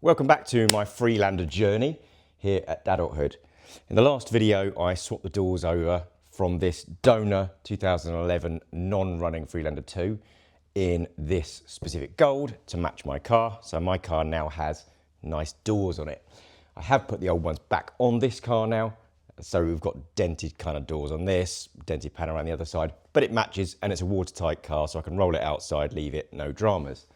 Welcome back to my Freelander journey here at Dadulthood. In the last video, I swapped the doors over from this donor 2011 non-running Freelander 2 in this specific gold to match my car. So my car now has nice doors on it. I have put the old ones back on this car now. So we've got dented kind of doors on this, dented panel around the other side, but it matches and it's a watertight car, so I can roll it outside, leave it, no dramas.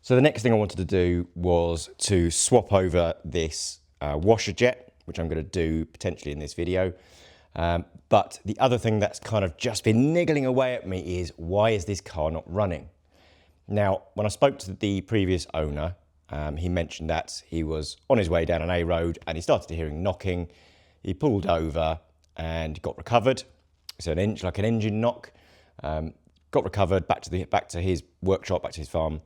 So the next thing I wanted to do was to swap over this washer jet, which I'm going to do potentially in this video. But the other thing that's kind of just been niggling away at me is, why is this car not running? Now, when I spoke to the previous owner, he mentioned that he was on his way down an A road and he started hearing knocking. He pulled over and got recovered. So like an engine knock. Got recovered back to his workshop, back to his farm.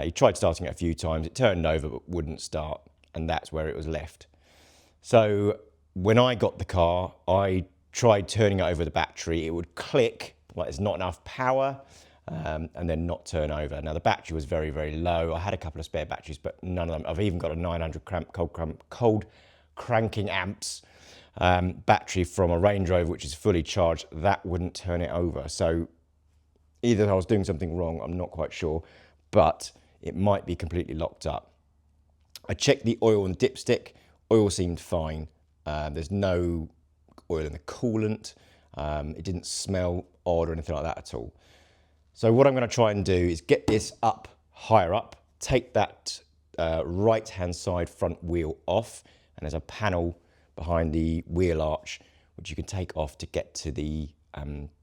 He tried starting it a few times, it turned over but wouldn't start, and that's where it was left. So when I got the car, I tried turning it over the battery. It would click like there's not enough power, and then not turn over. Now the battery was very, very low. I had a couple of spare batteries, but none of them. I've even got a 900 cold cranking amps battery from a Range Rover, which is fully charged. That wouldn't turn it over. So either I was doing something wrong, I'm not quite sure, but it might be completely locked up. I checked the oil and dipstick. Oil seemed fine. There's no oil in the coolant. It didn't smell odd or anything like that at all. So what I'm going to try and do is get this up higher up, take that right-hand side front wheel off, and there's a panel behind the wheel arch which you can take off to get to the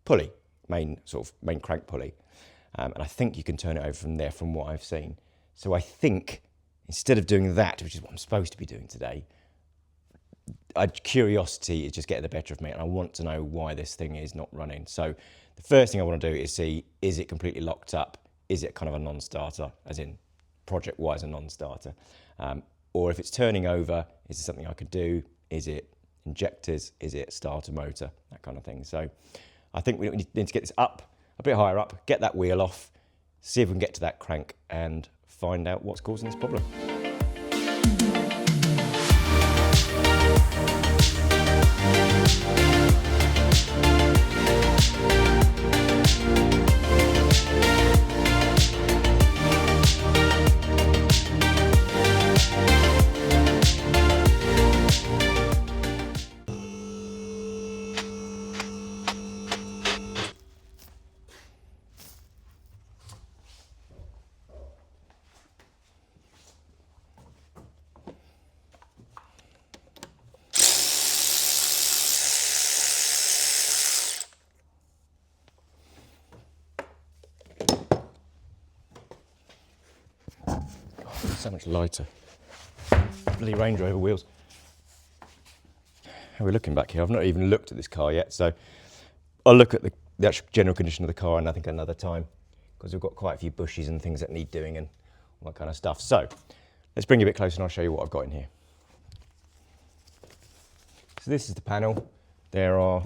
pulley, main crank pulley. And I think you can turn it over from there from what I've seen. So I think instead of doing that, which is what I'm supposed to be doing today, curiosity is just getting the better of me, and I want to know why this thing is not running. So the first thing I want to do is see, is it completely locked up? Is it kind of a non-starter, as in project-wise a non-starter? Or if it's turning over, is it something I could do? Is it injectors? Is it starter motor? That kind of thing. So I think we need to get this up, a bit higher up, get that wheel off, see if we can get to that crank and find out what's causing this problem. So much lighter. Bloody Range Rover wheels. How are we looking back here? I've not even looked at this car yet, so I'll look at the actual general condition of the car, and I think another time, because we've got quite a few bushes and things that need doing and all that kind of stuff. So let's bring you a bit closer and I'll show you what I've got in here. So this is the panel. There are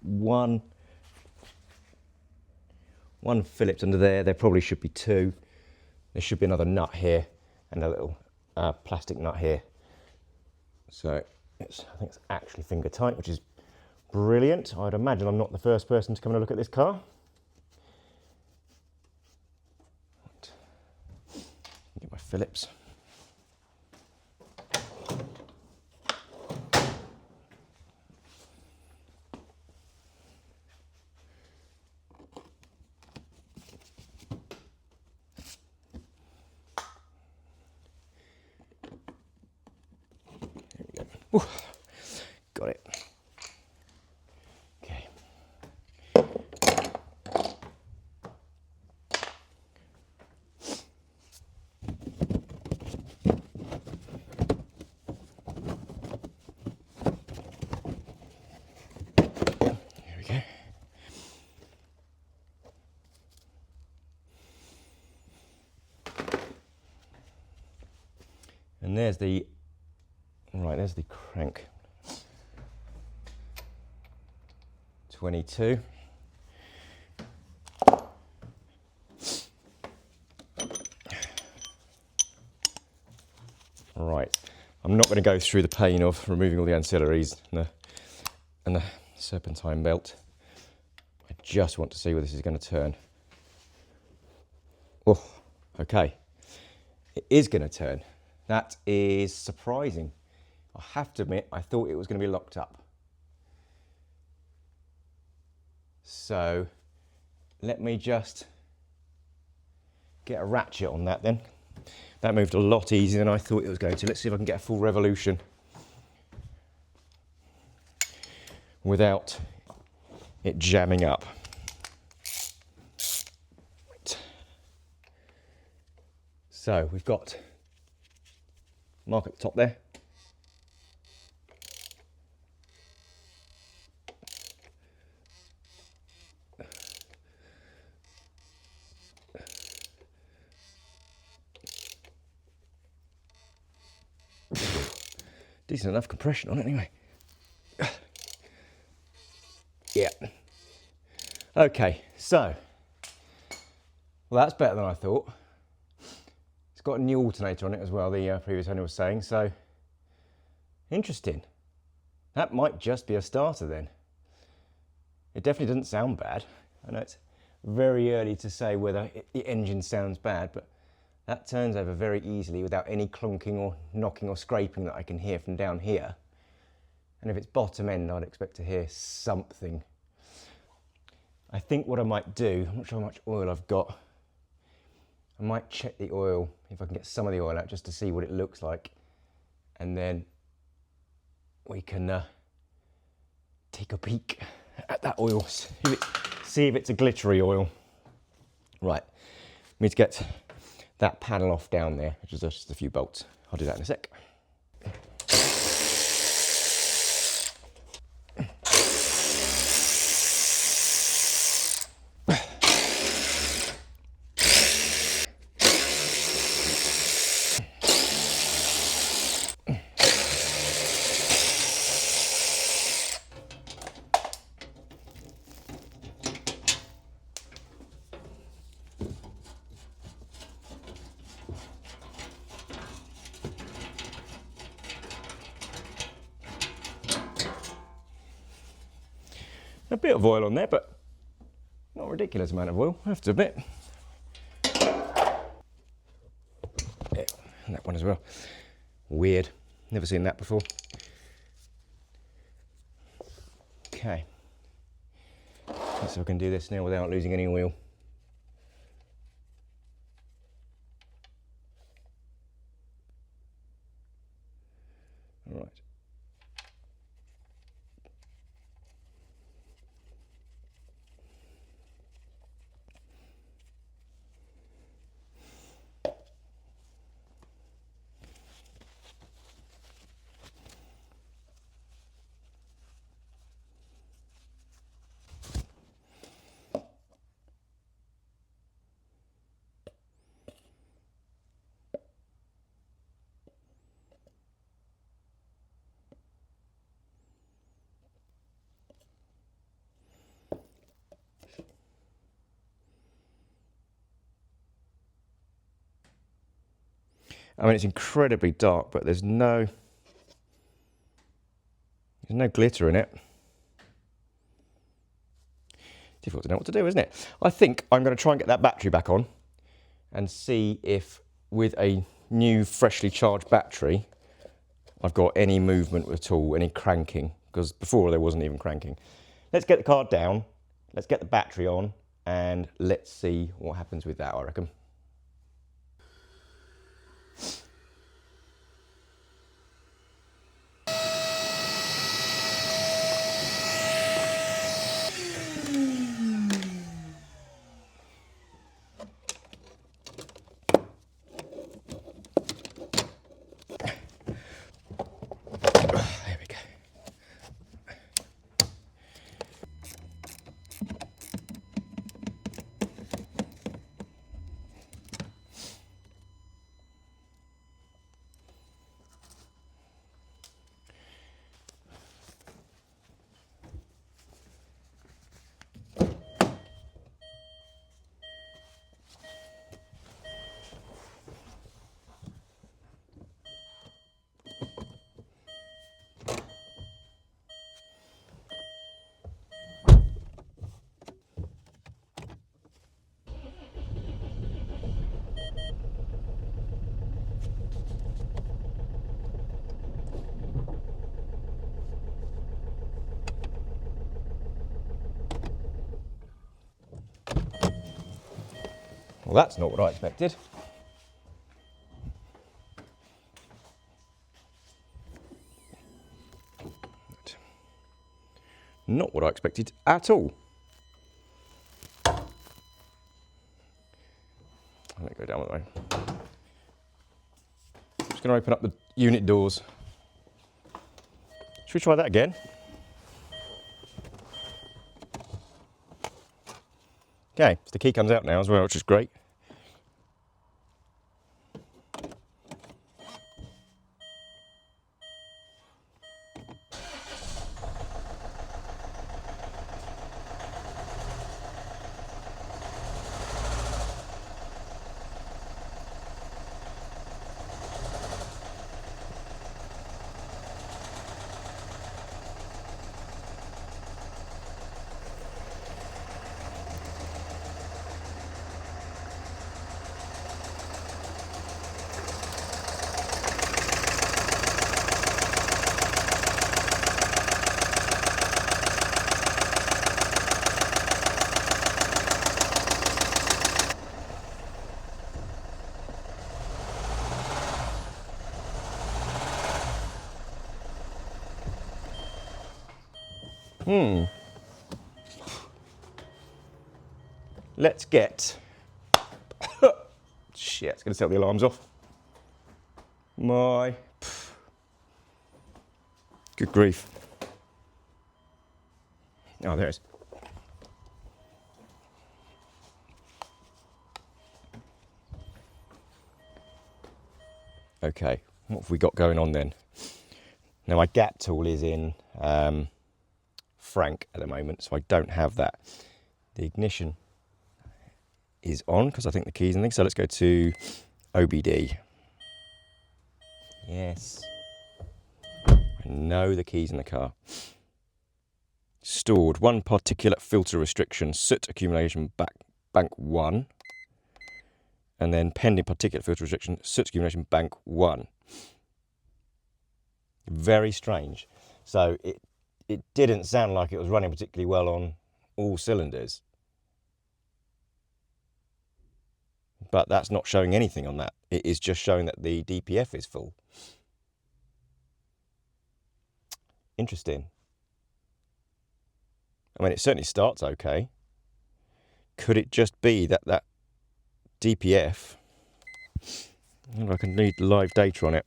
one Phillips under there. There probably should be two. There should be another nut here and a little plastic nut here. So I think it's actually finger tight, which is brilliant. I'd imagine I'm not the first person to come and look at this car. Right. Get my Phillips. Ooh, got it. Okay. Here we go. And there's the there's the crank. 22. Right, I'm not going to go through the pain of removing all the ancillaries and the serpentine belt. I just want to see where this is going to turn. Oh, okay. It is going to turn. That is surprising. I have to admit, I thought it was going to be locked up. So let me just get a ratchet on that then. That moved a lot easier than I thought it was going to. Let's see if I can get a full revolution without it jamming up. Right. So we've got mark at the top there. Decent enough compression on it anyway. Yeah. Okay, so, well, that's better than I thought. It's got a new alternator on it as well, the previous owner was saying, so interesting. That might just be a starter then. It definitely doesn't sound bad. I know it's very early to say whether the engine sounds bad, but that turns over very easily without any clunking or knocking or scraping that I can hear from down here. And if it's bottom end, I'd expect to hear something. I think what I might do, I'm not sure how much oil I've got. I might check the oil, if I can get some of the oil out, just to see what it looks like. And then we can take a peek at that oil, see if it's a glittery oil. Right, we need to get that panel off down there, which is just a few bolts. I'll do that in a sec. A bit of oil on there, but not a ridiculous amount of oil, I have to admit. Yeah, and that one as well. Weird, never seen that before. Okay, let's see if I can do this now without losing any oil. All right. I mean, it's incredibly dark, but there's no glitter in it. Difficult to know what to do, isn't it? I think I'm going to try and get that battery back on and see if with a new freshly charged battery I've got any movement at all, any cranking, because before there wasn't even cranking. Let's get the car down, let's get the battery on, and let's see what happens with that, I reckon. There we go. Well, that's not what I expected. Not what I expected at all. Let me go down that way. Just going to open up the unit doors. Should we try that again? Okay, so the key comes out now as well, which is great. Let's get... Shit, it's going to set the alarms off. Good grief. Oh, there it is. Okay, what have we got going on then? Now my gap tool is in Frank at the moment, so I don't have that. The ignition is on because I think the key's in there. So let's go to OBD. Yes. I know the key's in the car. Stored 1 particulate filter restriction, soot accumulation bank 1. And then pending particulate filter restriction, soot accumulation bank 1. Very strange. So it didn't sound like it was running particularly well on all cylinders. But that's not showing anything on that. It is just showing that the DPF is full. Interesting. I mean, it certainly starts okay. Could it just be that that DPF... I don't know if I can need live data on it.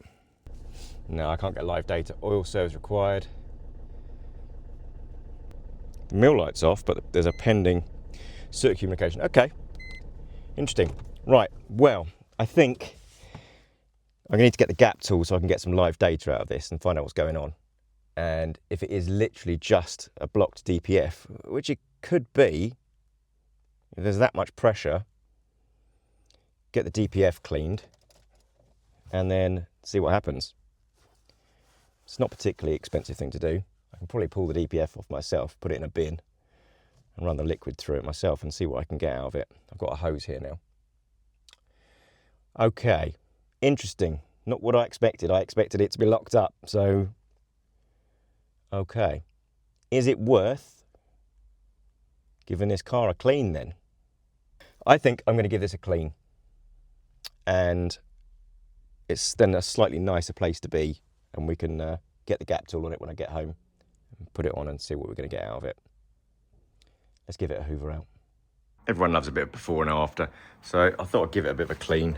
No, I can't get live data. Oil service required. The mill light's off, but there's a pending soot accumulation. Okay, interesting. Right, well, I think I'm going to need to get the gap tool so I can get some live data out of this and find out what's going on. And if it is literally just a blocked DPF, which it could be, if there's that much pressure, get the DPF cleaned and then see what happens. It's not a particularly expensive thing to do. I can probably pull the DPF off myself, put it in a bin and run the liquid through it myself and see what I can get out of it. I've got a hose here now. Okay, interesting. Not what I expected. I expected it to be locked up, so... Okay. Is it worth giving this car a clean then? I think I'm going to give this a clean. And it's then a slightly nicer place to be. And we can get the gap tool on it when I get home. And put it on and see what we're going to get out of it. Let's give it a hoover out. Everyone loves a bit of before and after. So I thought I'd give it a bit of a clean.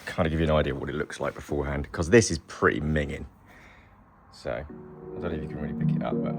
Kind of give you an idea of what it looks like beforehand. Because this is pretty minging. So, I don't know if you can really pick it up, but...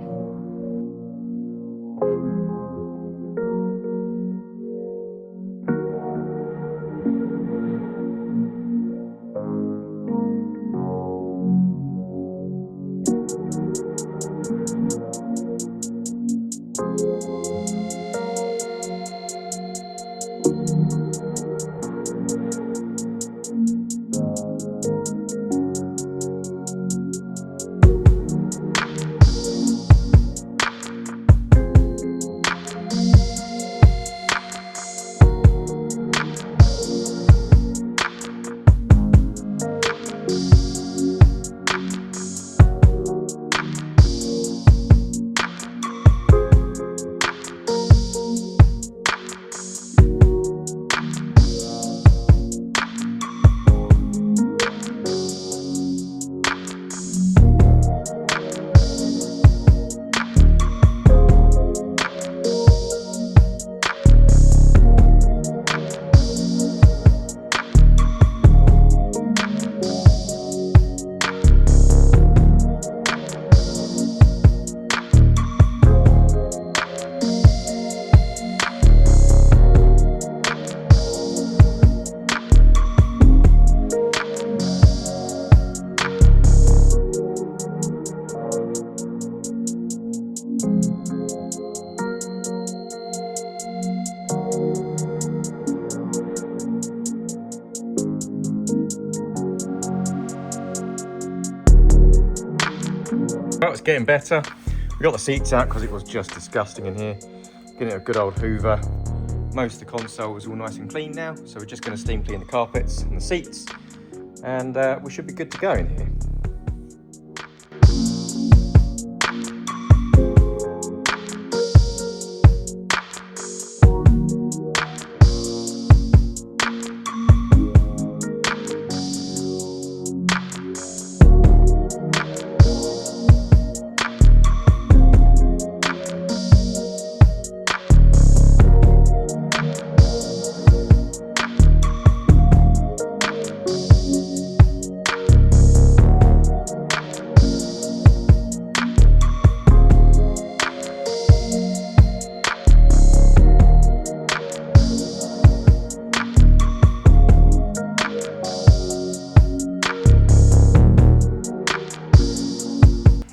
Well, it's getting better. We got the seats out because it was just disgusting in here. Getting a good old hoover. Most of the console is all nice and clean now, so we're just going to steam clean the carpets and the seats, and we should be good to go in here.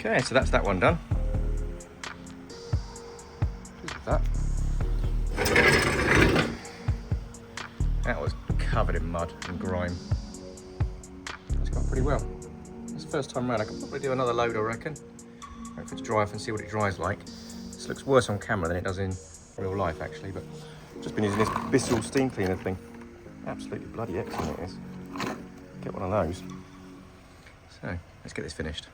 Okay, so that's that one done. Look at that. That was covered in mud and grime. That's gone pretty well. This first time around, I could probably do another load, I reckon. Wait for it to dry off and see what it dries like. This looks worse on camera than it does in real life, actually, but I've just been using this Bissell steam cleaner thing. Absolutely bloody excellent it is. Get one of those. So, let's get this finished.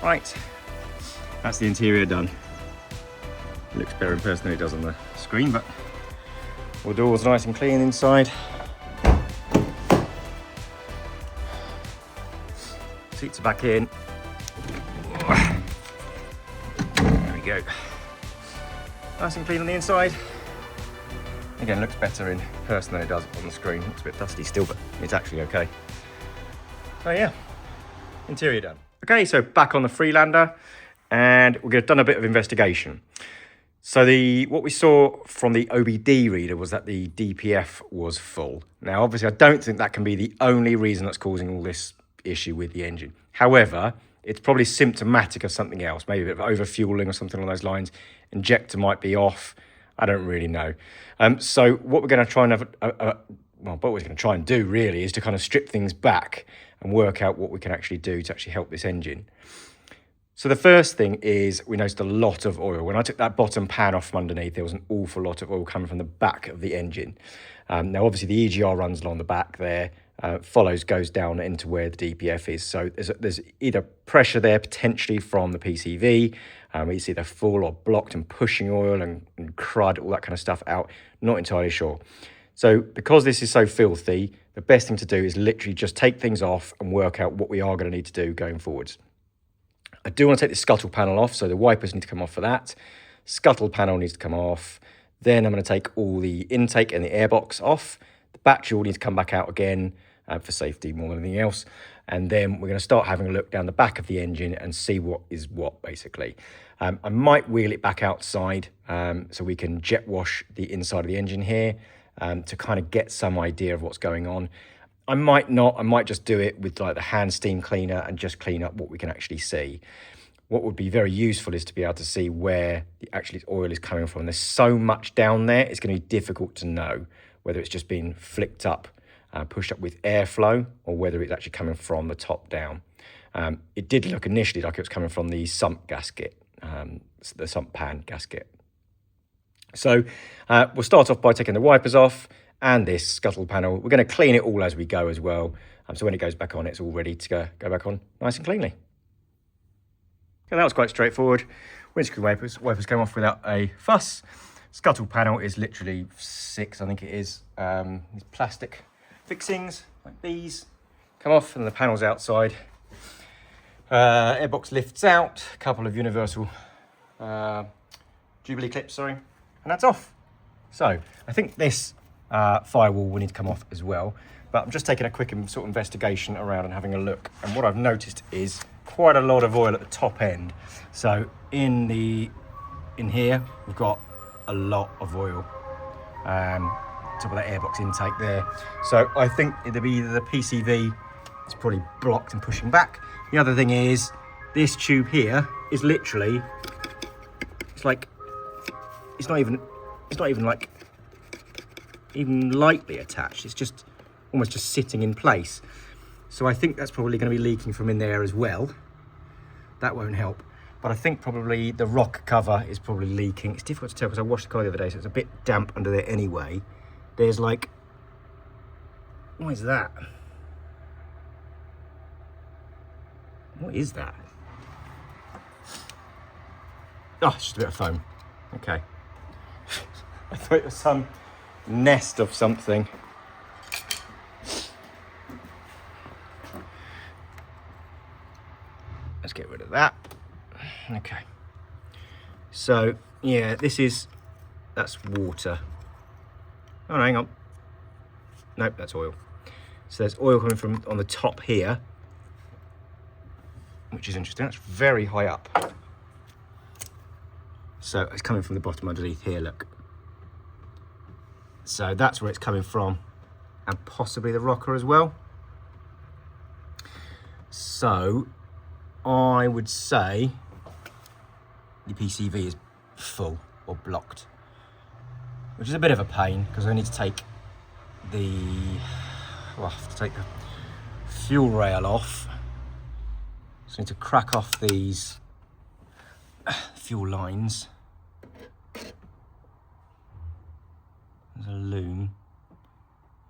Right, that's the interior done. It looks better in person than it does on the screen, but all the doors nice and clean inside. Seats are back in. There we go. Nice and clean on the inside. Again, looks better in person than it does on the screen. Looks a bit dusty still, but it's actually okay. So yeah, interior done. Okay, so back on the Freelander, and we've done a bit of investigation. So what we saw from the OBD reader was that the DPF was full. Now, obviously, I don't think that can be the only reason that's causing all this issue with the engine. However, it's probably symptomatic of something else, maybe a bit of overfueling or something along those lines. Injector might be off. I don't really know. So what we're going to try and have, what we're going to try and do really is to kind of strip things back and work out what we can actually do to actually help this engine. So the first thing is we noticed a lot of oil. When I took that bottom pan off from underneath, there was an awful lot of oil coming from the back of the engine. Now, obviously, the EGR runs along the back there, goes down into where the DPF is. So there's either pressure there potentially from the PCV, it's either full or blocked and pushing oil and crud, all that kind of stuff out. Not entirely sure. So because this is so filthy, the best thing to do is literally just take things off and work out what we are going to need to do going forwards. I do want to take the scuttle panel off, so the wipers need to come off for that. Scuttle panel needs to come off. Then I'm going to take all the intake and the airbox off. The battery will need to come back out again for safety more than anything else. And then we're going to start having a look down the back of the engine and see what is what, basically. I might wheel it back outside so we can jet wash the inside of the engine here to kind of get some idea of what's going on. I might not. I might just do it with like the hand steam cleaner and just clean up what we can actually see. What would be very useful is to be able to see where the actual oil is coming from. There's so much down there, it's going to be difficult to know whether it's just been flicked up, pushed up with airflow, or whether it's actually coming from the top down. It did look initially like it was coming from the sump gasket, the sump pan gasket. So we'll start off by taking the wipers off and this scuttle panel. We're going to clean it all as we go as well. So when it goes back on, it's all ready to go back on nice and cleanly. Okay, that was quite straightforward. Windscreen wipers came off without a fuss. Scuttle panel is literally 6, I think it is. These plastic fixings like these come off, and the panel's outside. Airbox lifts out. A couple of universal Jubilee clips, sorry. and that's off. So I think this firewall will need to come off as well, but I'm just taking a quick sort of investigation around and having a look, and what I've noticed is quite a lot of oil at the top end. So in here we've got a lot of oil, top of that airbox intake there. So I think it'll be either the PCV is probably blocked and pushing back. The other thing is this tube here is literally, it's not even like even lightly attached. It's just almost just sitting in place. So I think that's probably going to be leaking from in there as well. That won't help. But I think probably the rock cover is probably leaking. It's difficult to tell because I washed the car the other day, so it's a bit damp under there anyway. There's like, what is that? What is that? Oh, it's just a bit of foam. Okay. I thought it was some nest of something. Let's get rid of that. Okay. So, yeah, that's water. Oh, no, hang on. Nope, that's oil. So there's oil coming from on the top here, which is interesting. That's very high up. So it's coming from the bottom underneath here, look. So that's where it's coming from, and possibly the rocker as well. So I would say the PCV is full or blocked, which is a bit of a pain because I need to take the fuel rail off. So I need to crack off these fuel lines. There's a loom.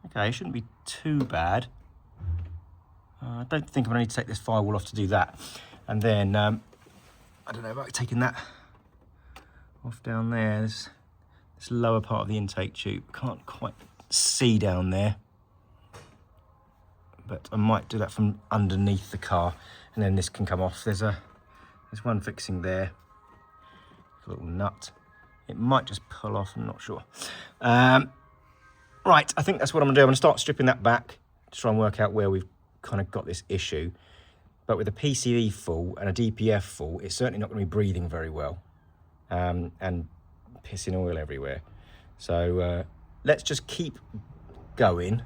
Okay, it shouldn't be too bad. I don't think I'm going to need to take this firewall off to do that. And then, I don't know about taking that off down there. There's this lower part of the intake tube. Can't quite see down there. But I might do that from underneath the car. And then this can come off. There's one fixing there. A little nut. It might just pull off, I'm not sure. Right, I think that's what I'm gonna do. I'm gonna start stripping that back to try and work out where we've kind of got this issue. But with a PCV full and a DPF full, it's certainly not gonna be breathing very well and pissing oil everywhere. So let's just keep going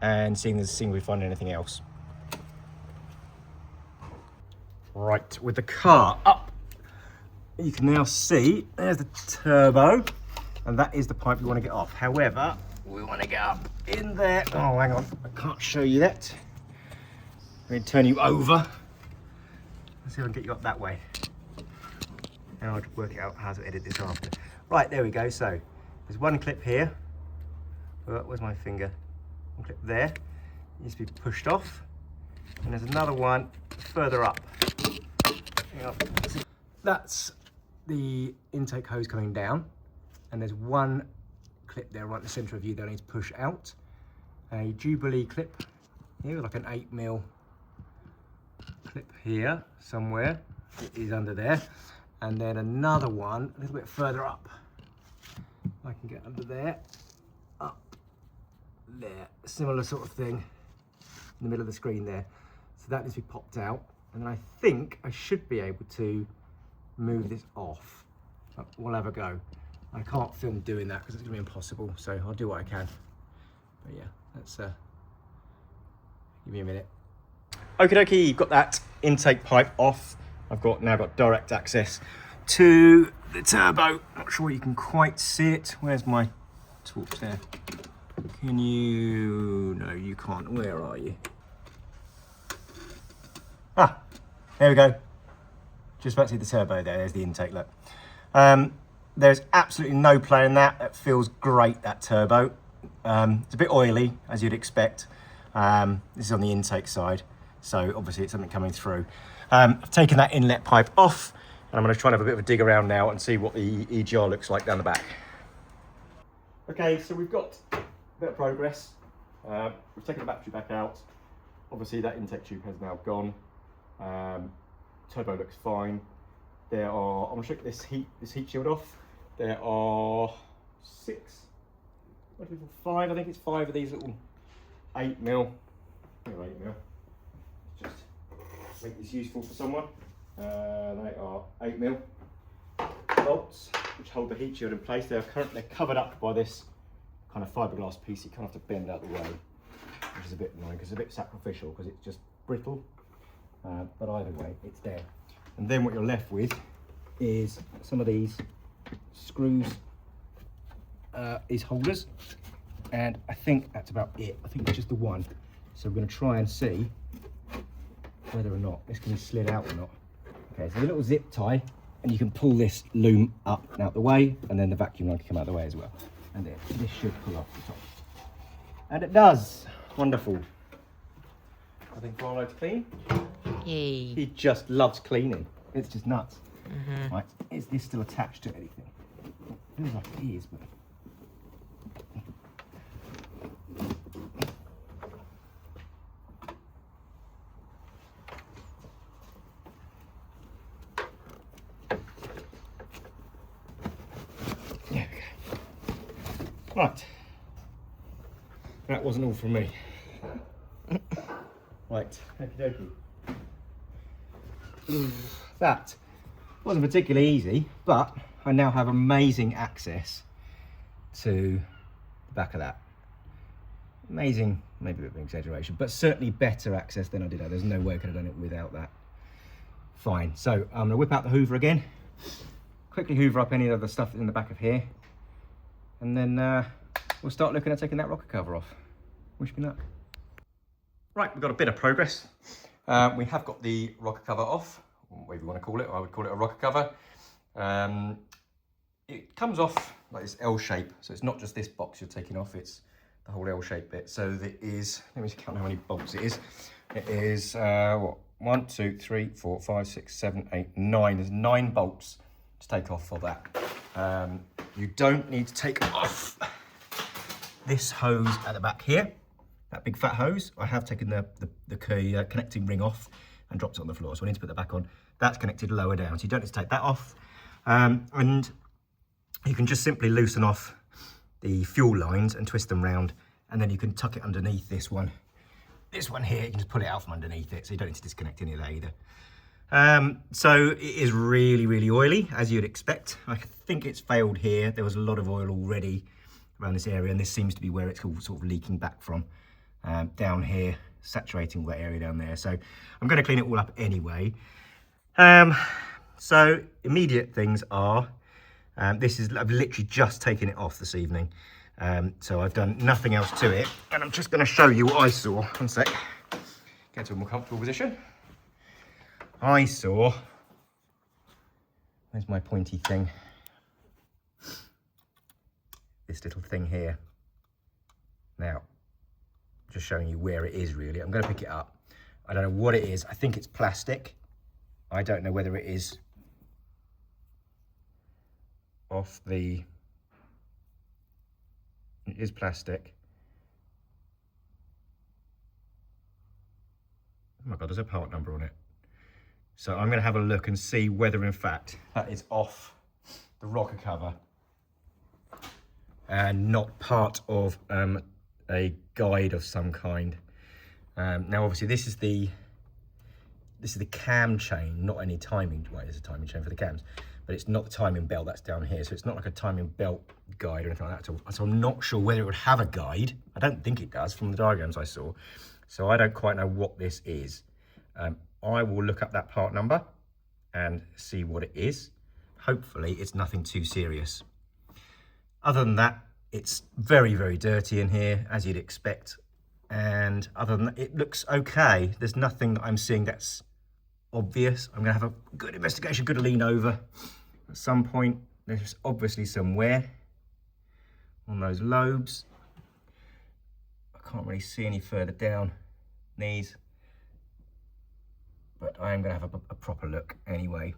and seeing if we find anything else. Right, with the car up, you can now see there's the turbo, and that is the pipe we want to get off. However, we want to get up in there. Oh, hang on, I can't show you that. I'm going to turn you over. Let's see if I can get you up that way. And I'll work it out how to edit this after. Right, there we go. So there's one clip here. Where's my finger? One clip there. It needs to be pushed off. And there's another one further up. Hang on. That's the intake hose coming down, and there's one clip there right in the centre of you that I need to push out. A Jubilee clip here, like an 8mm clip here somewhere. It is under there, and then another one a little bit further up. I can get under there, up there, similar sort of thing in the middle of the screen there. So that needs to be popped out, and then I think I should be able to move this off. We'll have a go. I can't film doing that because it's gonna be impossible, so I'll do what I can. But yeah, let's give me a minute. Okie dokie, you've got that intake pipe off. I've now got direct access to the turbo. Not sure you can quite see it. Where's my torch there? Can you? No, you can't. Where are you? Ah, there we go. Just about to see the turbo there. There's the intake, look. There's absolutely no play in that. It feels great, that turbo. It's a bit oily, as you'd expect. This is on the intake side, so obviously it's something coming through. I've taken that inlet pipe off, and I'm going to try and have a bit of a dig around now and see what the EGR looks like down the back. Okay, so we've got a bit of progress. We've taken the battery back out. Obviously that intake tube has now gone. Turbo looks fine. I'm going to take this heat shield off. There are 5, I think it's 5 of these little 8mm, just make this useful for someone. They are 8mm bolts which hold the heat shield in place. They're currently covered up by this kind of fiberglass piece. You kind of have to bend out the way, which is a bit annoying because it's a bit sacrificial because it's just brittle, but either way it's there. And then what you're left with is some of these screws, these holders, and I think that's about it. I think it's just the one. So we're going to try and see whether or not this can be slid out or not. Okay, so a little zip tie, and you can pull this loom up and out the way, and then the vacuum line can come out the way as well. And then this should pull off the top. And it does. Wonderful. I think Barlow to clean. Yay. He just loves cleaning. It's just nuts. Right, is this still attached to anything? It feels like it is, but... There we go. Right. That wasn't all from me. Right, okie dokie. That wasn't particularly easy, but I now have amazing access to the back of that. Amazing, maybe a bit of an exaggeration, but certainly better access than I did. There's no way I could have done it without that. Fine, so I'm gonna whip out the Hoover again, quickly hoover up any of the stuff that's in the back of here, and then we'll start looking at taking that rocker cover off. Wish me luck. Right, we've got a bit of progress. We have got the rocker cover off, whatever you want to call it. I would call it a rocker cover. It comes off like this L shape, so it's not just this box you're taking off, it's the whole L shape bit. So there is, let me just count how many bolts it is. It is, what, 1, 2, 3, 4, 5, 6, 7, 8, 9. There's 9 bolts to take off for that. You don't need to take off this hose at the back here. That big fat hose, I have taken the connecting ring off and dropped it on the floor, so I need to put that back on. That's connected lower down, so you don't need to take that off. And you can just simply loosen off the fuel lines and twist them round, and then you can tuck it underneath this one. This one here, you can just pull it out from underneath it, so you don't need to disconnect any of that either. So it is really, really oily, as you'd expect. I think it's failed here. There was a lot of oil already around this area, and this seems to be where it's all sort of leaking back from. Down here, saturating all that area down there. So I'm going to clean it all up anyway. So immediate things are, I've literally just taken it off this evening. So I've done nothing else to it. And I'm just going to show you what I saw. One sec. Get to a more comfortable position. I saw, where's my pointy thing? This little thing here. Now, just showing you where it is really. I'm going to pick it up. I don't know what it is. I think it's plastic. I don't know whether it is off the... It is plastic. Oh my God, there's a part number on it. So I'm going to have a look and see whether in fact that is off the rocker cover and not part of a guide of some kind. Now obviously this is the cam chain, not any timing. Well, there's a timing chain for the cams, but it's not the timing belt that's down here. So it's not like a timing belt guide or anything like that at all. So I'm not sure whether it would have a guide. I don't think it does from the diagrams I saw. So I don't quite know what this is. I will look up that part number and see what it is. Hopefully it's nothing too serious. Other than that, it's very, very dirty in here, as you'd expect. And other than that, it looks okay. There's nothing that I'm seeing that's obvious. I'm gonna have a good investigation, good lean over. At some point, there's obviously some wear on those lobes. I can't really see any further down these, but I am gonna have a proper look anyway.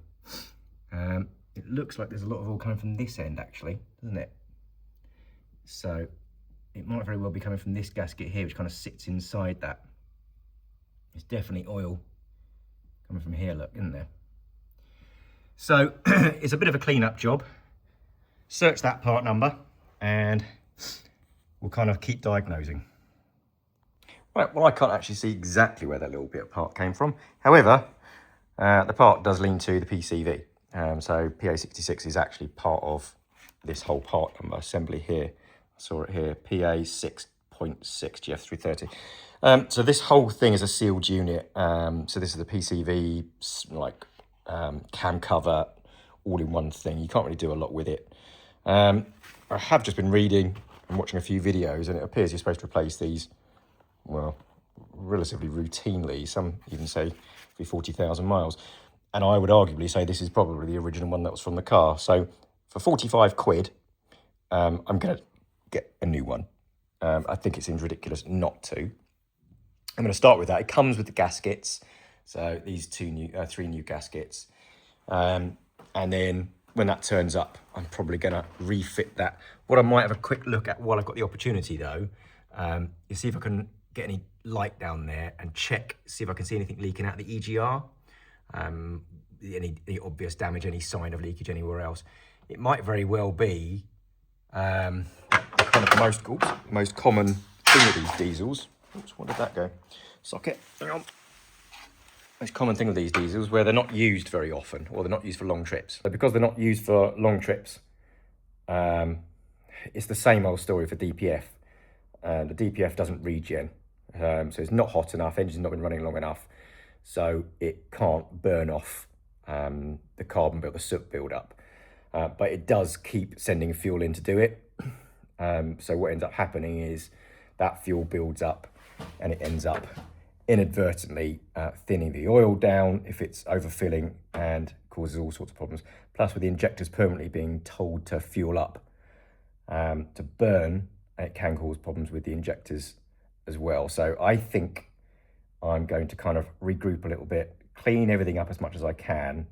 It looks like there's a lot of oil coming from this end actually, doesn't it? So it might very well be coming from this gasket here, which kind of sits inside that. There's definitely oil coming from here, look, isn't there? So it's a bit of a clean-up job. Search that part number, and we'll kind of keep diagnosing. Right, well, I can't actually see exactly where that little bit of part came from. However, the part does lean to the PCV. So PA66 is actually part of this whole part number assembly here. I saw it here, PA 6.6 GF330. So this whole thing is a sealed unit. So this is the PCV, like cam cover, all in one thing. You can't really do a lot with it. I have just been reading and watching a few videos, and it appears you're supposed to replace these, well, relatively routinely. Some even say every 40,000 miles. And I would arguably say this is probably the original one that was from the car. So for 45 quid, I'm going to get a new one. I think it seems ridiculous not to. I'm going to start with that. It comes with the gaskets. So these three new gaskets. And then when that turns up, I'm probably going to refit that. What I might have a quick look at while I've got the opportunity though, is see if I can get any light down there and check, see if I can see anything leaking out the EGR. Any obvious damage, any sign of leakage anywhere else. It might very well be kind of the most common thing with these diesels. Oops, where did that go? Socket, hang on. Most common thing with these diesels where they're not used very often, or they're not used for long trips. So because they're not used for long trips, it's the same old story for DPF. The DPF doesn't regen, so it's not hot enough, engine's not been running long enough, so it can't burn off the carbon build, the soot build up. But it does keep sending fuel in to do it. So what ends up happening is that fuel builds up and it ends up inadvertently thinning the oil down if it's overfilling and causes all sorts of problems. Plus with the injectors permanently being told to fuel up to burn, it can cause problems with the injectors as well. So I think I'm going to kind of regroup a little bit, clean everything up as much as I can.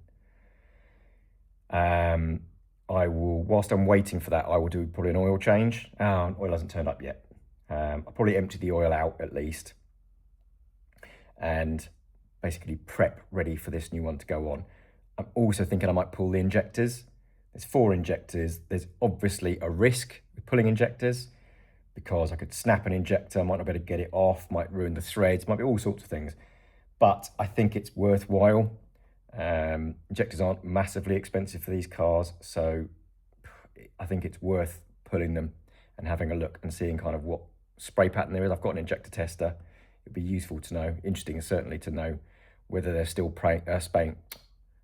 I will, whilst I'm waiting for that, I will do probably an oil change. Oil hasn't turned up yet. I'll probably empty the oil out at least and basically prep ready for this new one to go on. I'm also thinking I might pull the injectors. There's 4 injectors. There's obviously a risk with pulling injectors because I could snap an injector, might not be able to get it off, might ruin the threads, might be all sorts of things. But I think it's worthwhile. Injectors aren't massively expensive for these cars, so I think it's worth pulling them and having a look and seeing kind of what spray pattern there is. I've got an injector tester. It'd be useful to know, interesting certainly to know whether they're still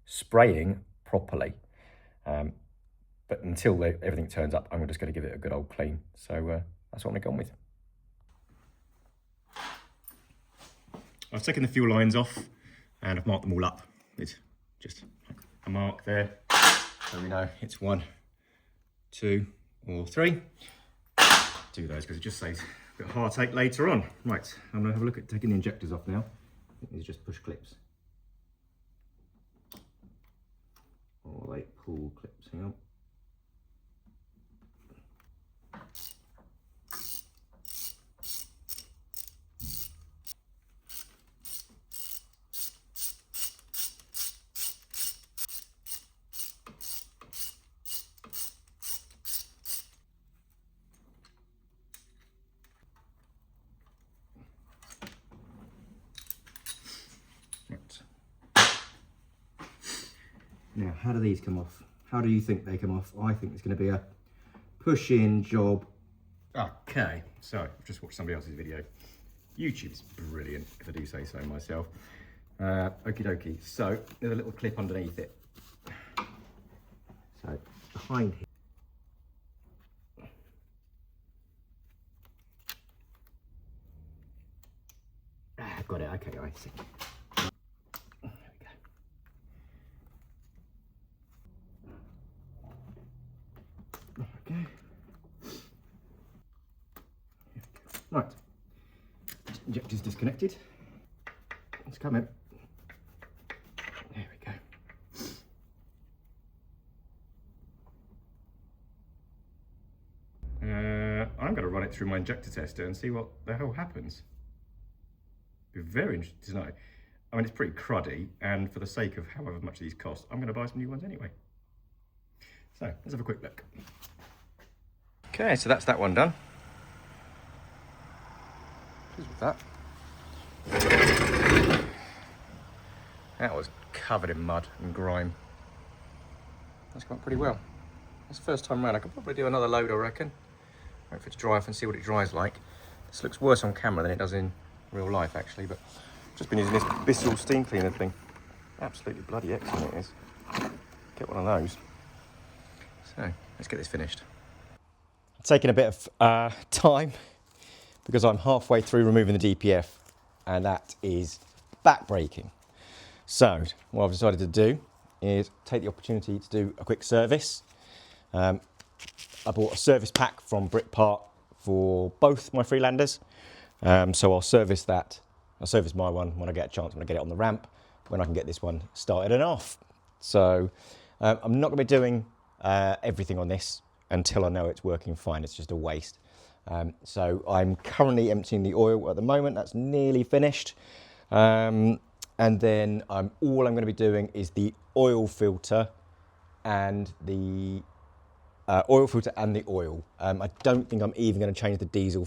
spraying properly. But until everything turns up, I'm just going to give it a good old clean. So that's what I'm going with. I've taken the fuel lines off and I've marked them all up. It's just a mark there, so we know it's 1, 2, or 3. Do those because it just saves a bit of heartache later on. Right, I'm going to have a look at taking the injectors off now. I think these are just push clips. Or they pull clips, hang on. Now, how do these come off? How do you think they come off? I think it's going to be a push-in job. Okay, so I've just watched somebody else's video. YouTube is brilliant, if I do say so myself. Okie dokie. So there's a little clip underneath it. So behind here. Got it. Okay, I see. Okay. Right. Injector's disconnected. Let's come in. There we go. I'm going to run it through my injector tester and see what the hell happens. Be very interested to know. I mean, it's pretty cruddy, and for the sake of however much these cost, I'm going to buy some new ones anyway. So let's have a quick look. Okay, so that's that one done. Pleased with that. That was covered in mud and grime. That's gone pretty well. That's the first time round. I could probably do another load, I reckon. Wait for it to dry off and see what it dries like. This looks worse on camera than it does in real life, actually, but I've just been using this Bissell steam cleaner thing. Absolutely bloody excellent it is. Get one of those. So, let's get this finished. It's taken a bit of time because I'm halfway through removing the DPF, and that is back-breaking. So, what I've decided to do is take the opportunity to do a quick service. I bought a service pack from Britpart for both my Freelanders. So I'll service that. I'll service my one when I get a chance, when I get it on the ramp, when I can get this one started and off. So I'm not going to be doing everything on this until I know it's working fine. It's just a waste. So I'm currently emptying the oil at the moment. That's nearly finished. And then all I'm going to be doing is the oil filter and the oil. I don't think I'm even going to change the diesel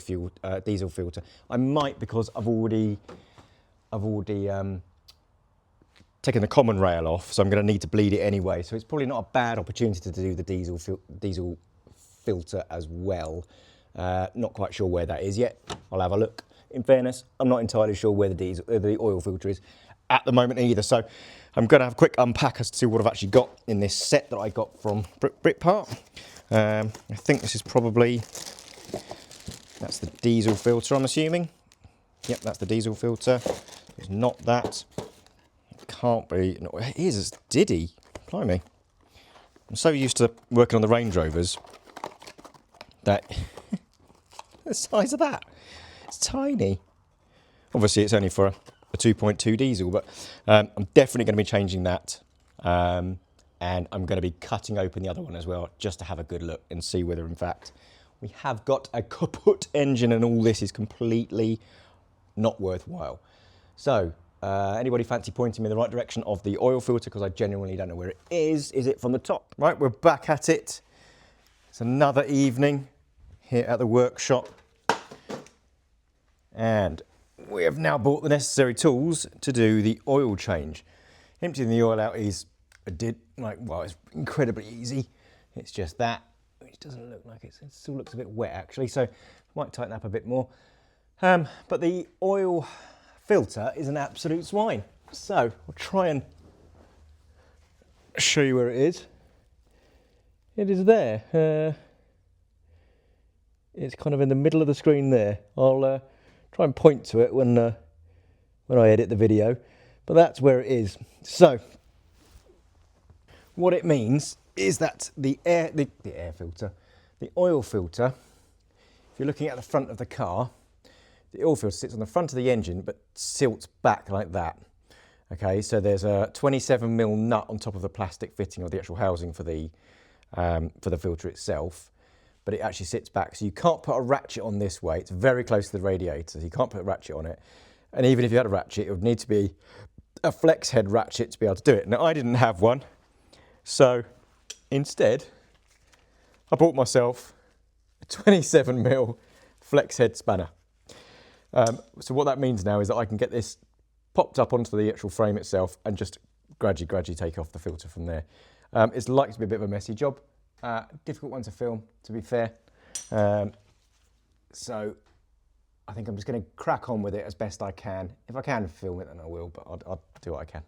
filter. I might, because I've already taken the common rail off, so I'm going to need to bleed it anyway. So it's probably not a bad opportunity to do the diesel filter as well. Not quite sure where that is yet. I'll have a look. In fairness, I'm not entirely sure where the oil filter is at the moment either. So I'm going to have a quick unpack as to see what I've actually got in this set that I got from Britpart. I think this is probably, that's the diesel filter, I'm assuming. Yep, that's the diesel filter. It's not that. It can't be. No, it is. It's Diddy. Blimey. I'm so used to working on the Range Rovers that the size of that. It's tiny. Obviously, it's only for a 2.2 diesel, but I'm definitely going to be changing that. And I'm going to be cutting open the other one as well, just to have a good look and see whether, in fact, we have got a kaput engine and all this is completely not worthwhile. So, anybody fancy pointing me in the right direction of the oil filter? Because I genuinely don't know where it is. Is it from the top? Right, we're back at it. It's another evening here at the workshop. And we have now bought the necessary tools to do the oil change. Emptying the oil out is, it's incredibly easy. It's just that, which doesn't look like it still looks a bit wet actually, so I might tighten up a bit more. But the oil filter is an absolute swine. So I'll try and show you where it is. It is there. It's kind of in the middle of the screen there. I'll try and point to it when I edit the video, but that's where it is. So what it means is that the oil filter, if you're looking at the front of the car, the oil filter sits on the front of the engine but tilts back like that. Okay, so there's a 27mm nut on top of the plastic fitting of the actual housing for the filter itself, but it actually sits back. So you can't put a ratchet on this way. It's very close to the radiator, so you can't put a ratchet on it. And even if you had a ratchet, it would need to be a flex head ratchet to be able to do it. Now, I didn't have one, so instead, I bought myself a 27mm flex head spanner. So what that means now is that I can get this popped up onto the actual frame itself and just gradually take off the filter from there. It's likely to be a bit of a messy job. Difficult one to film, to be fair. So I think I'm just going to crack on with it as best I can. If I can film it, then I will, but I'll do what I can.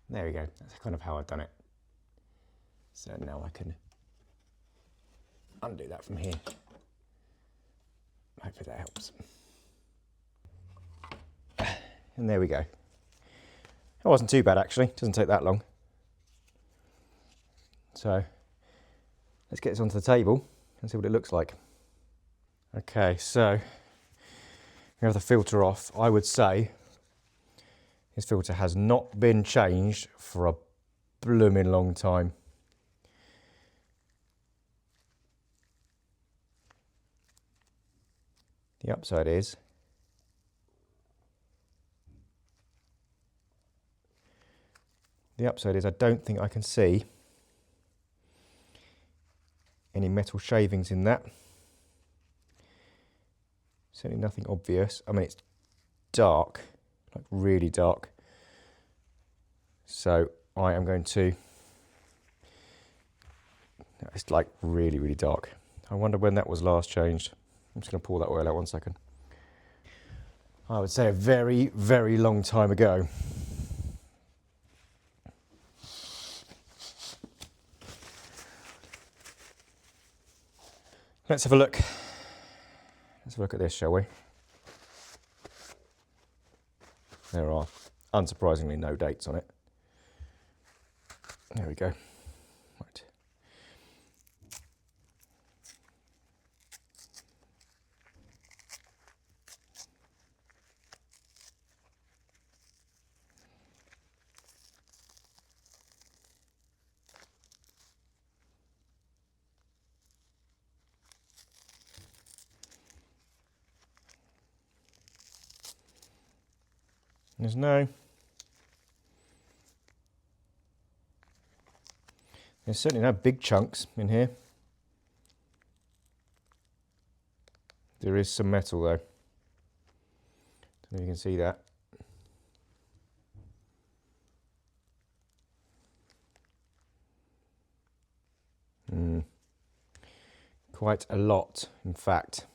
There we go. That's kind of how I've done it. So now I can undo that from here. Hopefully that helps. And there we go. It wasn't too bad actually. It doesn't take that long. So let's get this onto the table and see what it looks like. Okay, so we have the filter off. I would say this filter has not been changed for a blooming long time. The upside is I don't think I can see any metal shavings in that. Certainly nothing obvious. I mean, it's dark, like really dark. So I am going to, it's like really, really dark. I wonder when that was last changed. I'm just going to pour that oil out 1 second. I would say a very, very long time ago. Let's have a look. Let's have a look at this, shall we? There are, unsurprisingly, no dates on it. There we go. Right. There's certainly no big chunks in here. There is some metal though. Don't know if you can see that. Quite a lot, in fact.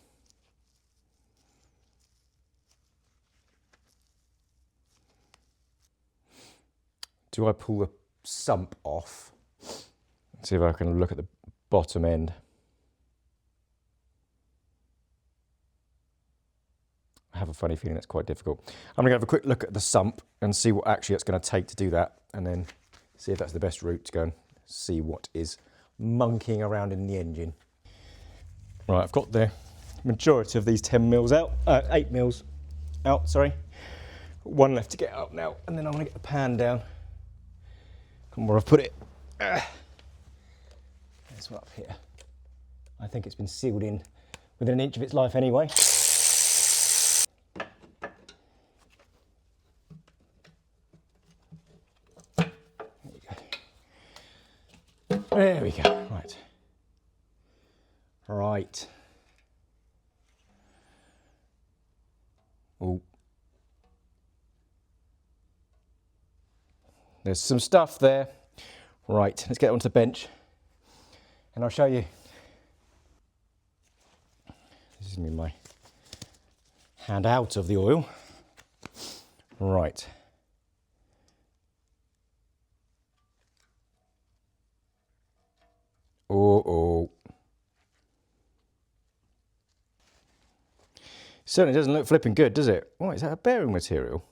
Do I pull the sump off? Let's see if I can look at the bottom end. I have a funny feeling that's quite difficult. I'm going to have a quick look at the sump and see what actually it's going to take to do that, and then see if that's the best route to go and see what is monkeying around in the engine. Right, I've got the majority of these 10 mils out, 8 mils out, sorry. One left to get out now, and then I'm going to get the pan down. Come on, where I've put it. This one up here. I think it's been sealed in within an inch of its life anyway. There we go. Right. Right. Oh. There's some stuff there. Right, let's get onto the bench and I'll show you. This is me, my hand out of the oil. Right. Oh. Certainly doesn't look flipping good, does it? Oh, is that a bearing material?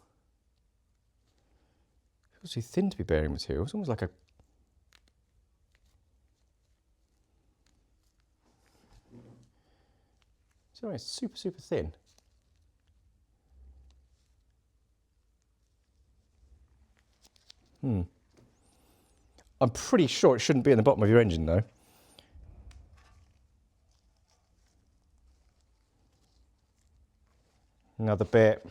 Feels too thin to be bearing material. It's almost like a... Sorry, it's super, super thin. I'm pretty sure it shouldn't be in the bottom of your engine though. Another bit.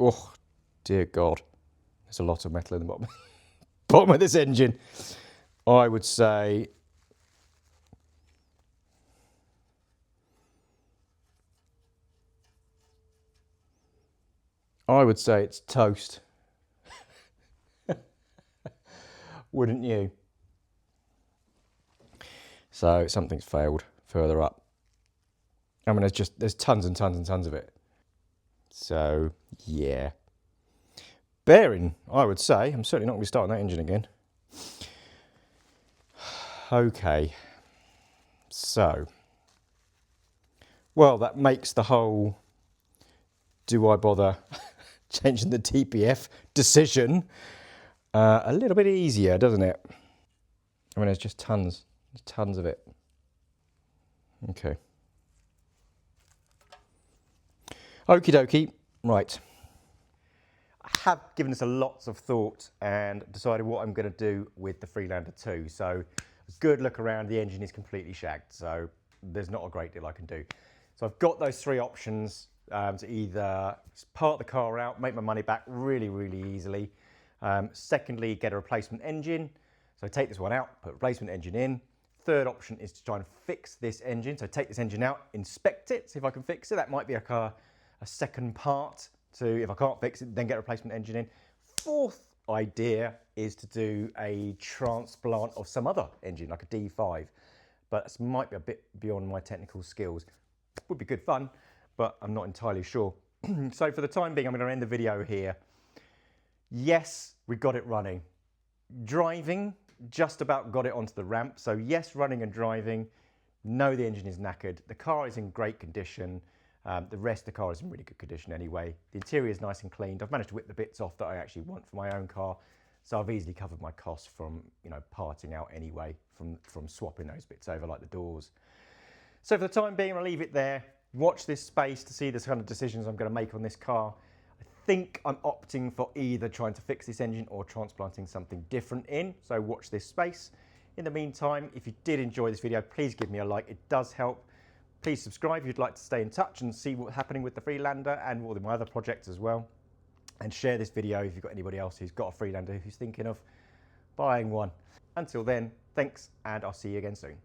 Oh, dear God. There's a lot of metal in the bottom, bottom of this engine. I would say... it's toast. Wouldn't you? So something's failed further up. I mean, there's tons and tons and tons of it. So, yeah. Bearing, I would say. I'm certainly not going to be starting that engine again. Okay. So. Well, that makes the whole, do I bother changing the TPF decision a little bit easier, doesn't it? I mean, there's just tons of it. Okay. Okie dokie, right. I have given this a lots of thought and decided what I'm going to do with the Freelander 2. So a good look around, the engine is completely shagged, so there's not a great deal I can do. So I've got those three options to either part the car out, make my money back really, really easily. Secondly, get a replacement engine. So take this one out, put a replacement engine in. Third option is to try and fix this engine. So take this engine out, inspect it, see if I can fix it. That might be a second part to, if I can't fix it, then get a replacement engine in. Fourth idea is to do a transplant of some other engine, like a D5. But this might be a bit beyond my technical skills. Would be good fun, but I'm not entirely sure. So for the time being, I'm going to end the video here. Yes, we got it running. Driving, just about got it onto the ramp. So yes, running and driving. No, the engine is knackered. The car is in great condition. The rest of the car is in really good condition anyway. The interior is nice and cleaned. I've managed to whip the bits off that I actually want for my own car. So I've easily covered my costs from, parting out anyway, from swapping those bits over, like the doors. So for the time being, I'll leave it there. Watch this space to see the kind of decisions I'm going to make on this car. I think I'm opting for either trying to fix this engine or transplanting something different in. So watch this space. In the meantime, if you did enjoy this video, please give me a like. It does help. Please subscribe if you'd like to stay in touch and see what's happening with the Freelander and all of my other projects as well. And share this video if you've got anybody else who's got a Freelander who's thinking of buying one. Until then, thanks, and I'll see you again soon.